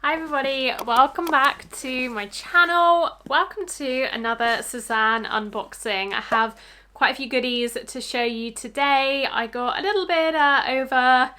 Hi everybody, welcome back to my channel. Welcome to another SÉZANE unboxing. I have quite a few goodies to show you today. I got a little bit over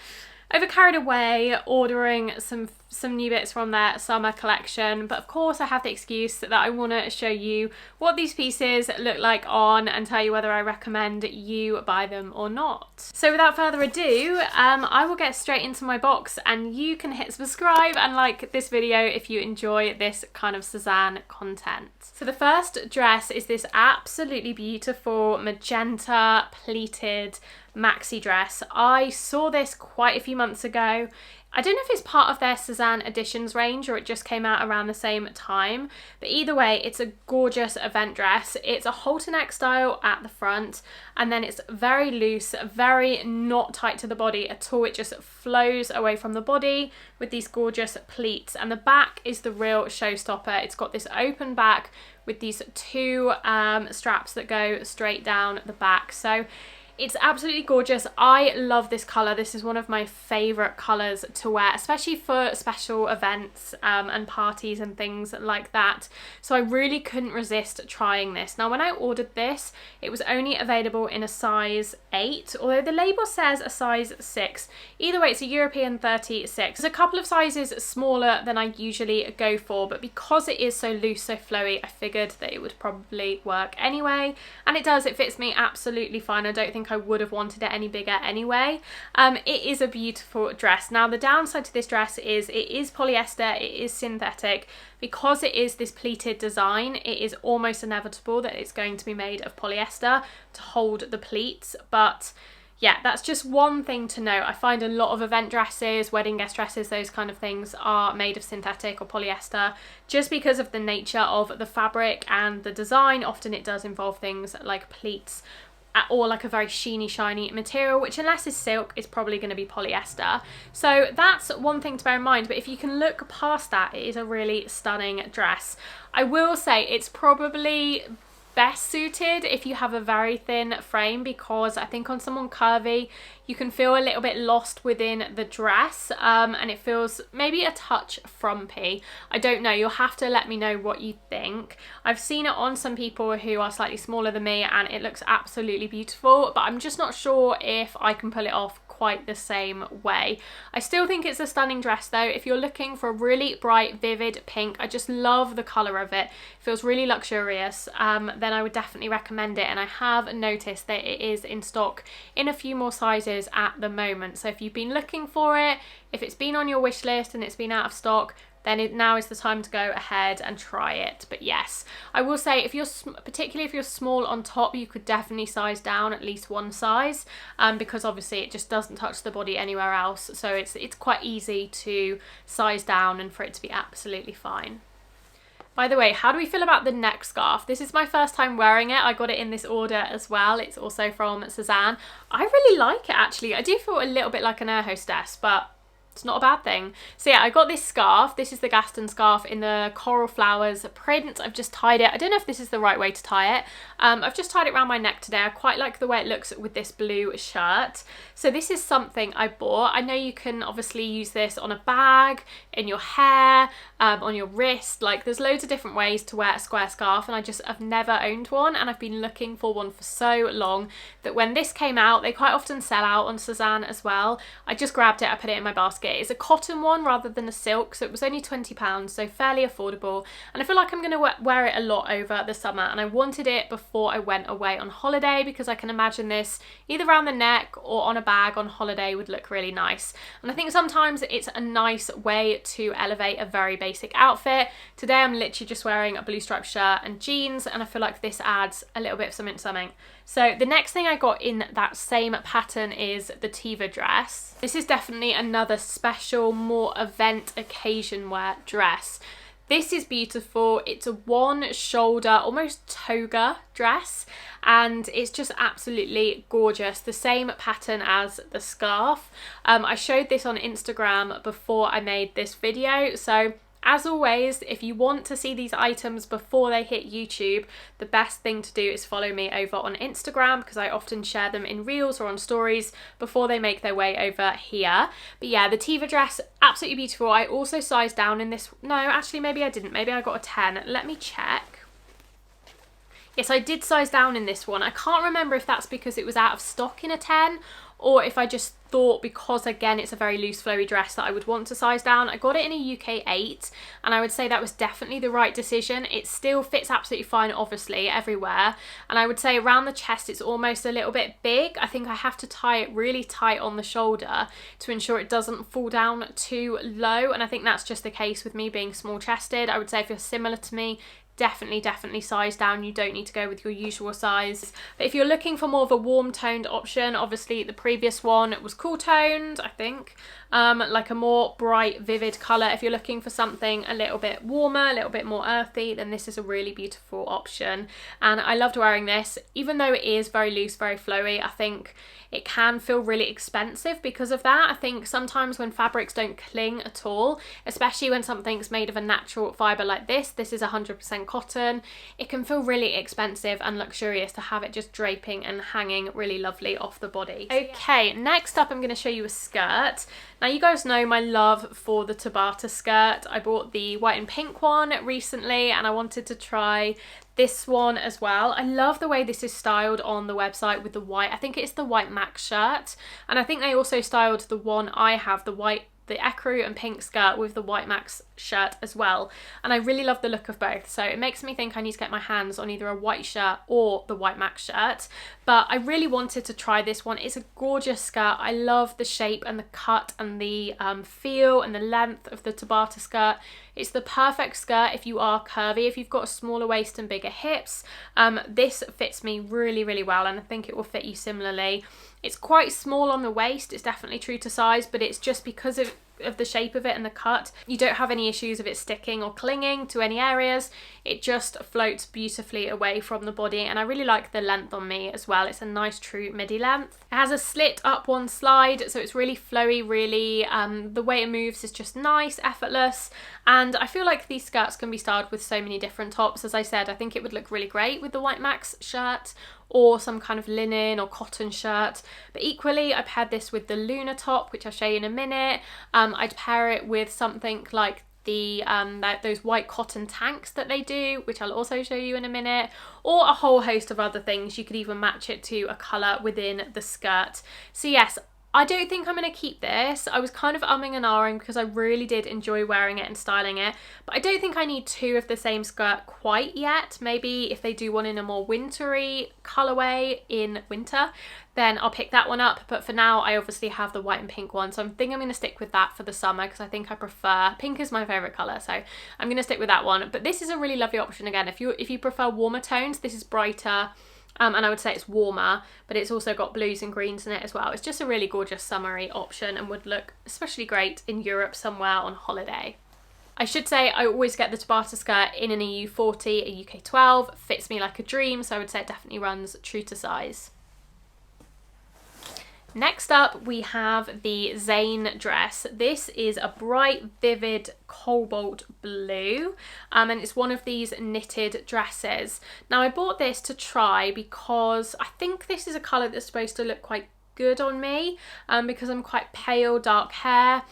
carried away ordering some new bits from their summer collection, but of course I have the excuse that I want to show you what these pieces look like on and tell you whether I recommend you buy them or not. So without further ado, I will get straight into my box and you can hit subscribe and like this video if you enjoy this kind of SÉZANE content. So the first dress is this absolutely beautiful magenta pleated maxi dress. I saw this quite a few months ago. I don't know if it's part of their SÉZANE Editions range or it just came out around the same time, but either way it's a gorgeous event dress. It's a halter neck style at the front and then it's very loose, very not tight to the body at all. It just flows away from the body with these gorgeous pleats, and the back is the real showstopper. It's got this open back with these two straps that go straight down the back. So it's absolutely gorgeous. I love this colour. This is one of my favourite colours to wear, especially for special events and parties and things like that. So I really couldn't resist trying this. Now when I ordered this, it was only available in a size 8, although the label says a size 6. Either way, it's a European 36. There's a couple of sizes smaller than I usually go for, but because it is so loose, so flowy, I figured that it would probably work anyway. And it does, it fits me absolutely fine. I don't think I would have wanted it any bigger anyway. It is a beautiful dress. Now the downside to this dress is it is polyester, it is synthetic. Because it is this pleated design, it is almost inevitable that it's going to be made of polyester to hold the pleats, but yeah, that's just one thing to note. I find a lot of event dresses, wedding guest dresses, those kind of things are made of synthetic or polyester just because of the nature of the fabric and the design. Often it does involve things like pleats or like a very sheeny, shiny material, which unless it's silk is probably going to be polyester. So that's one thing to bear in mind, but if you can look past that, it is a really stunning dress. I will say it's probably best suited if you have a very thin frame, because I think on someone curvy you can feel a little bit lost within the dress and it feels maybe a touch frumpy. I don't know, you'll have to let me know what you think. I've seen it on some people who are slightly smaller than me and it looks absolutely beautiful, but I'm just not sure if I can pull it off quite the same way. I still think it's a stunning dress though. If you're looking for a really bright, vivid pink, I just love the colour of it. It feels really luxurious. Then I would definitely recommend it, and I have noticed that it is in stock in a few more sizes at the moment. So if you've been looking for it, if it's been on your wish list and it's been out of stock, then now is the time to go ahead and try it. But yes, I will say if you're particularly if you're small on top, you could definitely size down at least one size because obviously it just doesn't touch the body anywhere else, so it's quite easy to size down and for it to be absolutely fine. By the way, how do we feel about the neck scarf? This is my first time wearing it. I got it in this order as well. It's also from SÉZANE. I really like it actually. I do feel a little bit like an air hostess, but it's not a bad thing. So yeah, I got this scarf. This is the Gaston Scarf in the coral flowers print. I've just tied it. I don't know if this is the right way to tie it. I've just tied it around my neck today. I quite like the way it looks with this blue shirt. So this is something I bought. I know you can obviously use this on a bag, in your hair, on your wrist. Like there's loads of different ways to wear a square scarf, and I've never owned one, and I've been looking for one for so long that when this came out, they quite often sell out on SÉZANE as well. I just grabbed it, I put it in my basket. It's a cotton one rather than a silk, so it was only £20, so fairly affordable, and I feel like I'm going to wear it a lot over the summer, and I wanted it before I went away on holiday because I can imagine this either around the neck or on a bag on holiday would look really nice. And I think sometimes it's a nice way to elevate a very basic outfit. Today I'm literally just wearing a blue striped shirt and jeans, and I feel like this adds a little bit of something. So the next thing I got in that same pattern is the Teva Dress. This is definitely another special, more event occasion wear dress. This is beautiful. It's a one shoulder, almost toga dress, and it's just absolutely gorgeous. The same pattern as the scarf. I showed this on Instagram before I made this video, so As always, if you want to see these items before they hit YouTube, the best thing to do is follow me over on Instagram, because I often share them in reels or on stories before they make their way over here. But yeah, the Teva dress, absolutely beautiful. I also sized down in this. No, actually maybe I didn't. Maybe I got a 10. Let me check. Yes, I did size down in this one. I can't remember if that's because it was out of stock in a 10, or if I just thought, because again it's a very loose flowy dress, that I would want to size down. I got it in a UK 8, and I would say that was definitely the right decision. It still fits absolutely fine, obviously, everywhere, and I would say around the chest it's almost a little bit big. I think I have to tie it really tight on the shoulder to ensure it doesn't fall down too low, and I think that's just the case with me being small chested. I would say if you're similar to me, definitely size down. You don't need to go with your usual size. But if you're looking for more of a warm toned option, obviously the previous one was cool toned, I think, like a more bright vivid colour. If you're looking for something a little bit warmer, a little bit more earthy, then this is a really beautiful option, and I loved wearing this. Even though it is very loose, very flowy, I think it can feel really expensive because of that. I think sometimes when fabrics don't cling at all, especially when something's made of a natural fibre like this is 100% cotton, it can feel really expensive and luxurious to have it just draping and hanging really lovely off the body. Okay, next up I'm going to show you a skirt. Now you guys know my love for the Tabata skirt. I bought the white and pink one recently, and I wanted to try this one as well. I love the way this is styled on the website with the white. I think it's the white max shirt, and I think they also styled the one I have, the ecru and pink skirt with the white max shirt as well, and I really love the look of both, so it makes me think I need to get my hands on either a white shirt or the white max shirt. But I really wanted to try this one. It's a gorgeous skirt. I love the shape and the cut and the feel and the length of the Tabata skirt. It's the perfect skirt if you are curvy, if you've got a smaller waist and bigger hips. This fits me really well, and I think it will fit you similarly. It's quite small on the waist, it's definitely true to size, but it's just because of the shape of it and the cut. You don't have any issues of it sticking or clinging to any areas. It just floats beautifully away from the body, and I really like the length on me as well. It's a nice true midi length. It has a slit up one slide, so it's really flowy, really, the way it moves is just nice, effortless, and I feel like these skirts can be styled with so many different tops. As I said, I think it would look really great with the white max shirt or some kind of linen or cotton shirt, but equally I paired this with the Luna top, which I'll show you in a minute. I'd pair it with something like the those white cotton tanks that they do, which I'll also show you in a minute, or a whole host of other things. You could even match it to a colour within the skirt. So yes, I don't think I'm going to keep this. I was kind of umming and ahhing because I really did enjoy wearing it and styling it, but I don't think I need two of the same skirt quite yet. Maybe if they do one in a more wintry colourway in winter, then I'll pick that one up, but for now I obviously have the white and pink one, so I think I'm going to stick with that for the summer because I think I prefer, pink is my favourite colour, so I'm going to stick with that one. But this is a really lovely option again. If you prefer warmer tones, this is brighter, and I would say it's warmer, but it's also got blues and greens in it as well. It's just a really gorgeous summery option and would look especially great in Europe somewhere on holiday. I should say I always get the Tabata skirt in an EU 40, a UK 12, fits me like a dream, so I would say it definitely runs true to size. Next up we have the Zayn dress. This is a bright vivid cobalt blue, and it's one of these knitted dresses. Now I bought this to try because I think this is a colour that's supposed to look quite good on me, because I'm quite pale, dark hair.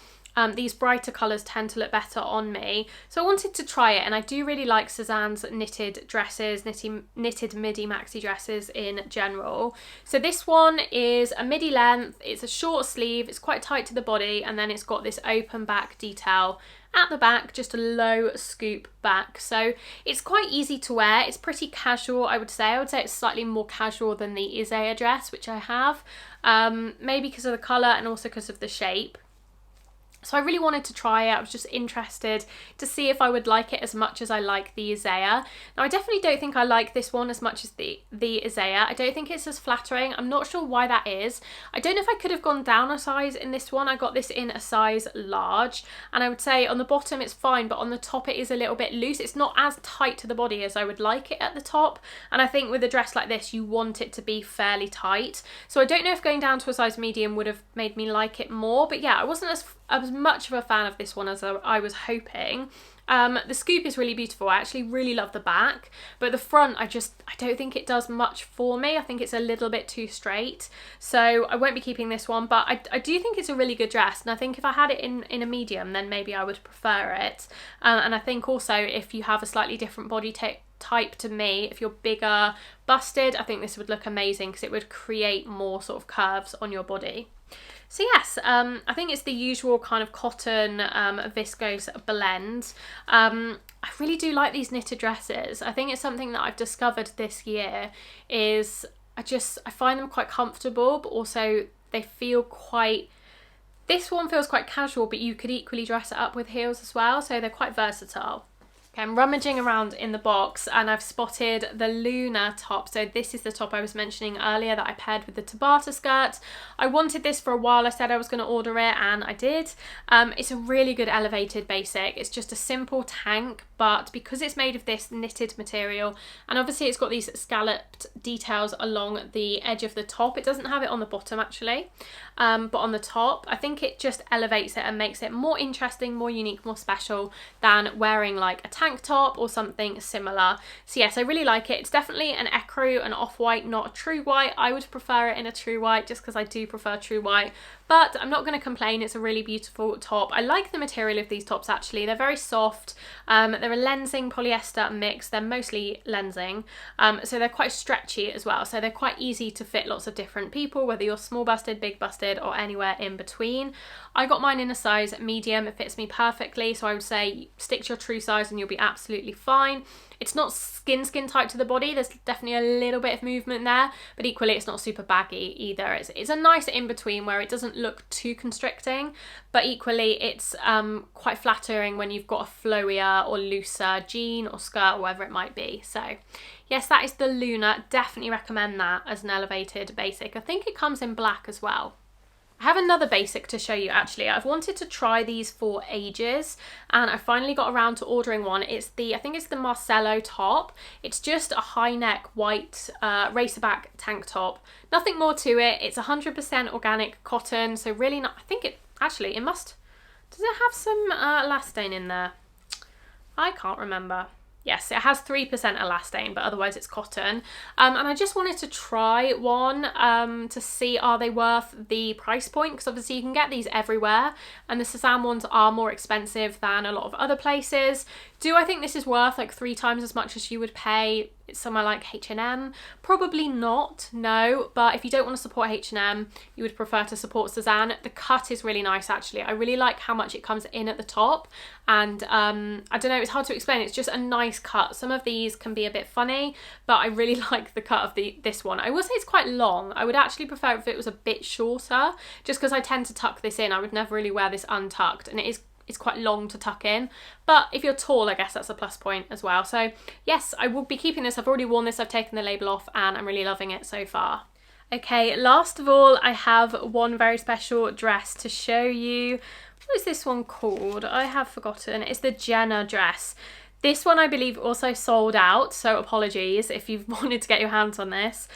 These brighter colours tend to look better on me, so I wanted to try it, and I do really like SÉZANE's knitted dresses, knitted midi maxi dresses in general. So this one is a midi length, it's a short sleeve, it's quite tight to the body, and then it's got this open back detail at the back, just a low scoop back, so it's quite easy to wear. It's pretty casual, I would say. It's slightly more casual than the Layla dress, which I have, maybe because of the colour and also because of the shape. So I really wanted to try it. I was just interested to see if I would like it as much as I like the Isaiah. Now I definitely don't think I like this one as much as the Isaiah. I don't think it's as flattering. I'm not sure why that is. I don't know if I could have gone down a size in this one. I got this in a size large, and I would say on the bottom it's fine, but on the top it is a little bit loose. It's not as tight to the body as I would like it at the top, and I think with a dress like this you want it to be fairly tight. So I don't know if going down to a size medium would have made me like it more, but yeah, I wasn't as as much of a fan of this one as I was hoping. The scoop is really beautiful. I actually really love the back, but the front, I don't think it does much for me. I think it's a little bit too straight, so I won't be keeping this one, but I do think it's a really good dress, and I think if I had it in a medium, then maybe I would prefer it. And I think also if you have a slightly different body type to me, if you're bigger busted, I think this would look amazing because it would create more sort of curves on your body. So yes, I think it's the usual kind of cotton viscose blend. I really do like these knitted dresses. I think it's something that I've discovered this year is I find them quite comfortable, but also they feel quite, this one feels quite casual, but you could equally dress it up with heels as well, so they're quite versatile. Okay, I'm rummaging around in the box and I've spotted the Luna top. So this is the top I was mentioning earlier that I paired with the Tabata skirt. I wanted this for a while. I said I was going to order it and I did. It's a really good elevated basic. It's just a simple tank, but because it's made of this knitted material, and obviously it's got these scalloped details along the edge of the top. It doesn't have it on the bottom actually, but on the top, I think it just elevates it and makes it more interesting, more unique, more special than wearing like a tank top or something similar. So yes, I really like it. It's definitely an ecru, an off-white, not a true white. I would prefer it in a true white just because I do prefer true white, but I'm not going to complain. It's a really beautiful top. I like the material of these tops actually. They're very soft. They're a lensing polyester mix. They're mostly lensing, so they're quite stretchy as well. So they're quite easy to fit lots of different people, whether you're small busted, big busted, or anywhere in between. I got mine in a size medium. It fits me perfectly, so I would say stick to your true size and you'll be absolutely fine. It's not skin tight to the body. There's definitely a little bit of movement there, but equally it's not super baggy either. It's a nice in between where it doesn't look too constricting, but equally it's quite flattering when you've got a flowier or looser jean or skirt or whatever it might be. So yes, that is the Luna. Definitely recommend that as an elevated basic. I think it comes in black as well. I have another basic to show you actually. I've wanted to try these for ages and I finally got around to ordering one. I think it's the Marcelo top. It's just a high neck white racerback tank top. Nothing more to it. It's 100% organic cotton, so really not, I think it must, does it have some elastane in there? I can't remember. Yes, it has 3% elastane, but otherwise it's cotton. And I just wanted to try one to see are they worth the price point, because obviously you can get these everywhere and the SÉZANE ones are more expensive than a lot of other places. Do I think this is worth like 3 times as much as you would pay somewhere like H&M? Probably not, no, but if you don't want to support H&M, you would prefer to support SÉZANE. The cut is really nice actually. I really like how much it comes in at the top, and I don't know, it's hard to explain. It's just a nice cut. Some of these can be a bit funny, but I really like the cut of this one. I will say it's quite long. I would actually prefer if it was a bit shorter, just because I tend to tuck this in. I would never really wear this untucked, and it's quite long to tuck in, but if you're tall, I guess that's a plus point as well. So yes, I will be keeping this. I've already worn this, I've taken the label off, and I'm really loving it so far. Okay, last of all, I have one very special dress to show you. What is this one called? I have forgotten. It's the Jennah dress. This one I believe also sold out, so apologies if you've wanted to get your hands on this.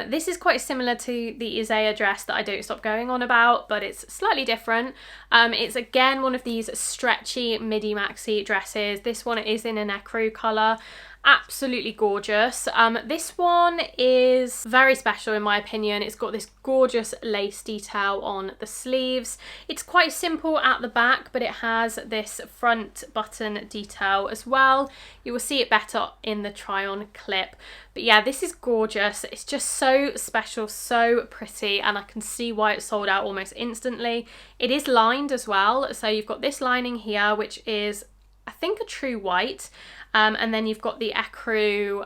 This is quite similar to the Layla dress that I don't stop going on about, but it's slightly different. It's again one of these stretchy midi maxi dresses. This one is in an ecru colour. Absolutely gorgeous. This one is very special in my opinion. It's got this gorgeous lace detail on the sleeves. It's quite simple at the back, but it has this front button detail as well. You will see it better in the try on clip. But yeah, this is gorgeous. It's just so special, so pretty, and I can see why it sold out almost instantly. It is lined as well. So you've got this lining here, which is I think a true white, and then you've got the ecru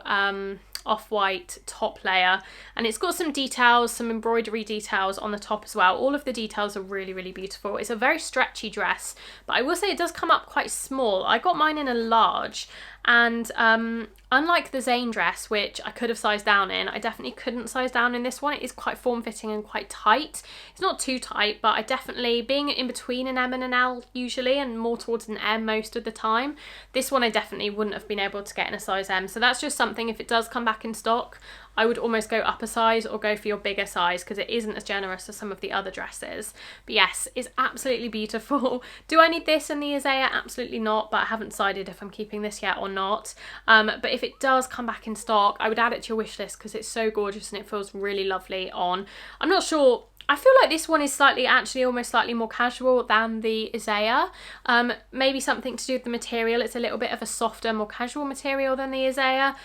off-white top layer, and it's got some details, some embroidery details on the top as well. All of the details are really, really beautiful. It's a very stretchy dress, but I will say it does come up quite small. I got mine in a large, and unlike the Zayn dress, which I could have sized down in, I definitely couldn't size down in this one. It is quite form-fitting and quite tight. It's not too tight, but I definitely, being in between an M and an L usually, and more towards an M most of the time, this one I definitely wouldn't have been able to get in a size M. So that's just something, if it does come back in stock, I would almost go up a size or go for your bigger size because it isn't as generous as some of the other dresses. But yes, it's absolutely beautiful. Do I need this in the Isaiah? Absolutely not, but I haven't decided if I'm keeping this yet or not. But if it does come back in stock, I would add it to your wish list because it's so gorgeous and it feels really lovely on. I'm not sure. I feel like this one is slightly, actually almost slightly more casual than the Isaiah. Maybe something to do with the material. It's a little bit of a softer, more casual material than the Isaiah.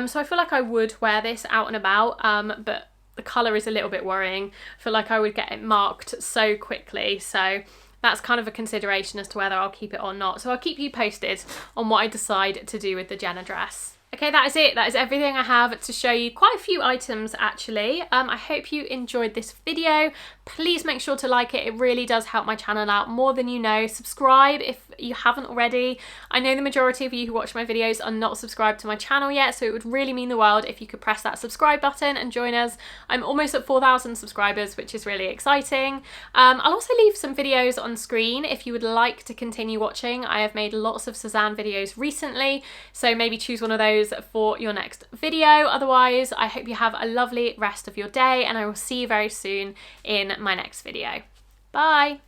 So I feel like I would wear this out and about, but the colour is a little bit worrying. I feel like I would get it marked so quickly. So that's kind of a consideration as to whether I'll keep it or not. So I'll keep you posted on what I decide to do with the Jennah dress. Okay, that is it. That is everything I have to show you. Quite a few items actually. I hope you enjoyed this video. Please make sure to like it. It really does help my channel out more than you know. Subscribe if you haven't already. I know the majority of you who watch my videos are not subscribed to my channel yet, so it would really mean the world if you could press that subscribe button and join us. I'm almost at 4,000 subscribers, which is really exciting. I'll also leave some videos on screen if you would like to continue watching. I have made lots of Sézane videos recently, so maybe choose one of those for your next video. Otherwise, I hope you have a lovely rest of your day and I will see you very soon in my next video. Bye!